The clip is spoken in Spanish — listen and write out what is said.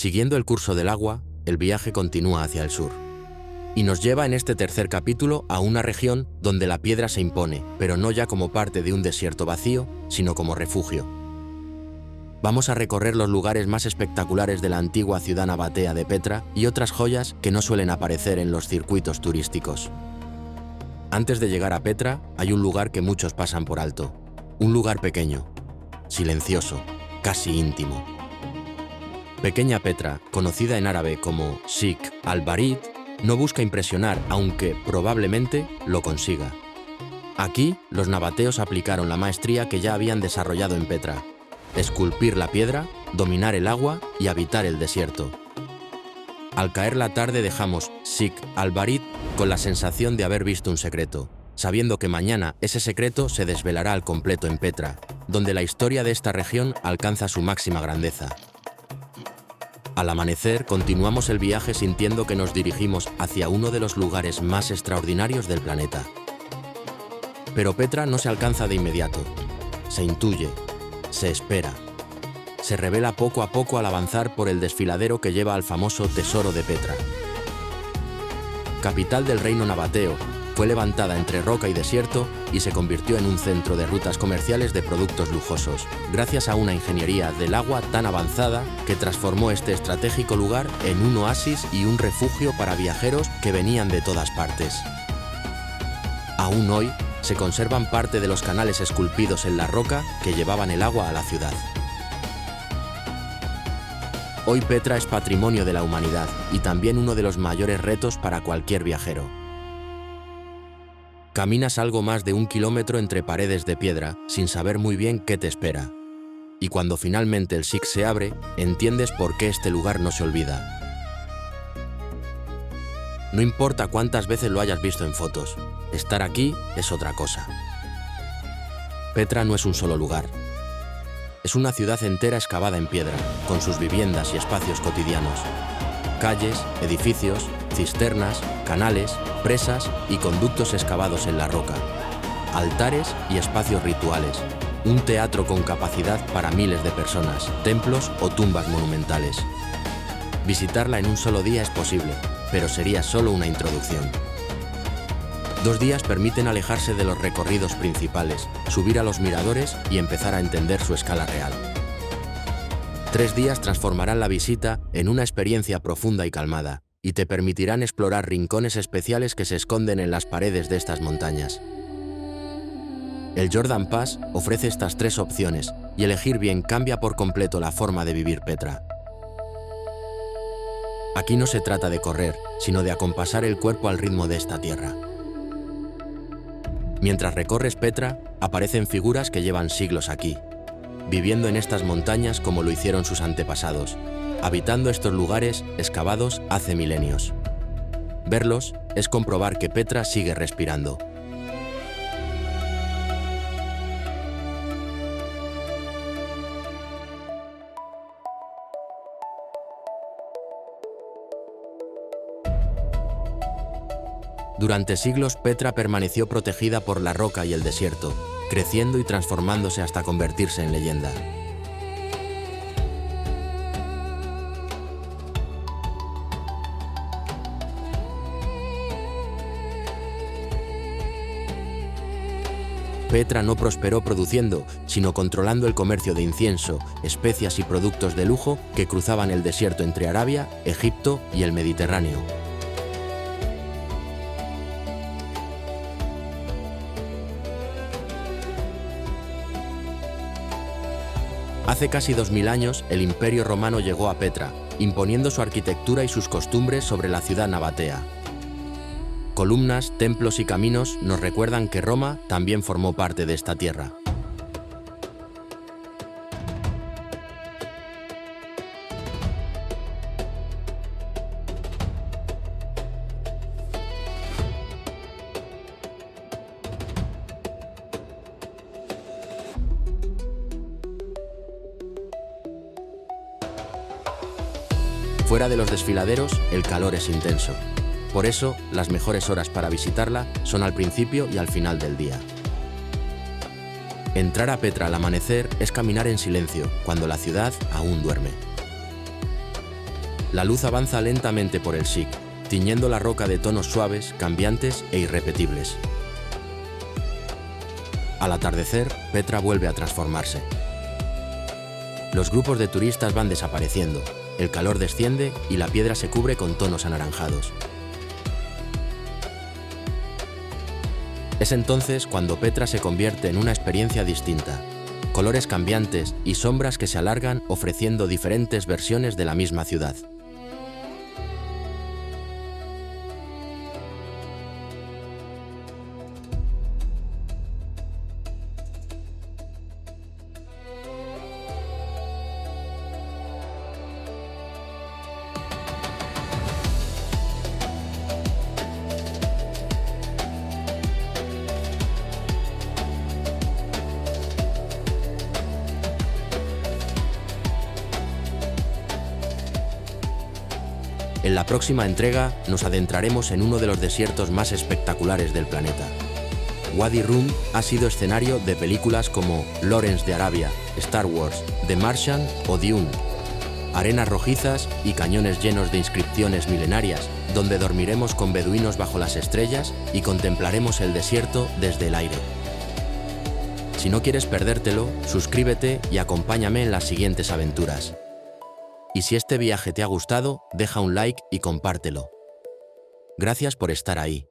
Siguiendo el curso del agua, el viaje continúa hacia el sur. Y nos lleva en este tercer capítulo a una región donde la piedra se impone, pero no ya como parte de un desierto vacío, sino como refugio. Vamos a recorrer los lugares más espectaculares de la antigua ciudad nabatea de Petra y otras joyas que no suelen aparecer en los circuitos turísticos. Antes de llegar a Petra, hay un lugar que muchos pasan por alto. Un lugar pequeño, silencioso, casi íntimo. Pequeña Petra, conocida en árabe como Sheikh al-Barid, no busca impresionar, aunque probablemente lo consiga. Aquí, los nabateos aplicaron la maestría que ya habían desarrollado en Petra: esculpir la piedra, dominar el agua y habitar el desierto. Al caer la tarde dejamos Sheikh al-Barid con la sensación de haber visto un secreto, sabiendo que mañana ese secreto se desvelará al completo en Petra, donde la historia de esta región alcanza su máxima grandeza. Al amanecer, continuamos el viaje sintiendo que nos dirigimos hacia uno de los lugares más extraordinarios del planeta. Pero Petra no se alcanza de inmediato. Se intuye, se espera. Se revela poco a poco al avanzar por el desfiladero que lleva al famoso Tesoro de Petra. Capital del reino nabateo, fue levantada entre roca y desierto y se convirtió en un centro de rutas comerciales de productos lujosos, gracias a una ingeniería del agua tan avanzada que transformó este estratégico lugar en un oasis y un refugio para viajeros que venían de todas partes. Aún hoy, se conservan parte de los canales esculpidos en la roca que llevaban el agua a la ciudad. Hoy Petra es patrimonio de la humanidad y también uno de los mayores retos para cualquier viajero. Caminas algo más de 1 kilómetro entre paredes de piedra sin saber muy bien qué te espera. Y cuando finalmente el Sheikh se abre, entiendes por qué este lugar no se olvida. No importa cuántas veces lo hayas visto en fotos, estar aquí es otra cosa. Petra no es un solo lugar. Es una ciudad entera excavada en piedra, con sus viviendas y espacios cotidianos. Calles, edificios, cisternas, canales, presas y conductos excavados en la roca. Altares y espacios rituales. Un teatro con capacidad para miles de personas, templos o tumbas monumentales. Visitarla en un solo día es posible, pero sería solo una introducción. 2 días permiten alejarse de los recorridos principales, subir a los miradores y empezar a entender su escala real. 3 días transformarán la visita en una experiencia profunda y calmada, y te permitirán explorar rincones especiales que se esconden en las paredes de estas montañas. El Jordan Pass ofrece estas 3 opciones, y elegir bien cambia por completo la forma de vivir Petra. Aquí no se trata de correr, sino de acompasar el cuerpo al ritmo de esta tierra. Mientras recorres Petra, aparecen figuras que llevan siglos aquí, viviendo en estas montañas como lo hicieron sus antepasados, habitando estos lugares excavados hace milenios. Verlos es comprobar que Petra sigue respirando. Durante siglos, Petra permaneció protegida por la roca y el desierto, creciendo y transformándose hasta convertirse en leyenda. Petra no prosperó produciendo, sino controlando el comercio de incienso, especias y productos de lujo que cruzaban el desierto entre Arabia, Egipto y el Mediterráneo. Hace casi 2000 años, el Imperio Romano llegó a Petra, imponiendo su arquitectura y sus costumbres sobre la ciudad nabatea. Columnas, templos y caminos nos recuerdan que Roma también formó parte de esta tierra. Fuera de los desfiladeros, el calor es intenso. Por eso, las mejores horas para visitarla son al principio y al final del día. Entrar a Petra al amanecer es caminar en silencio, cuando la ciudad aún duerme. La luz avanza lentamente por el Sig, tiñendo la roca de tonos suaves, cambiantes e irrepetibles. Al atardecer, Petra vuelve a transformarse. Los grupos de turistas van desapareciendo, el calor desciende y la piedra se cubre con tonos anaranjados. Es entonces cuando Petra se convierte en una experiencia distinta, colores cambiantes y sombras que se alargan ofreciendo diferentes versiones de la misma ciudad. En la próxima entrega nos adentraremos en uno de los desiertos más espectaculares del planeta. Wadi Rum ha sido escenario de películas como Lawrence de Arabia, Star Wars, The Martian o Dune. Arenas rojizas y cañones llenos de inscripciones milenarias, donde dormiremos con beduinos bajo las estrellas y contemplaremos el desierto desde el aire. Si no quieres perdértelo, suscríbete y acompáñame en las siguientes aventuras. Y si este viaje te ha gustado, deja un like y compártelo. Gracias por estar ahí.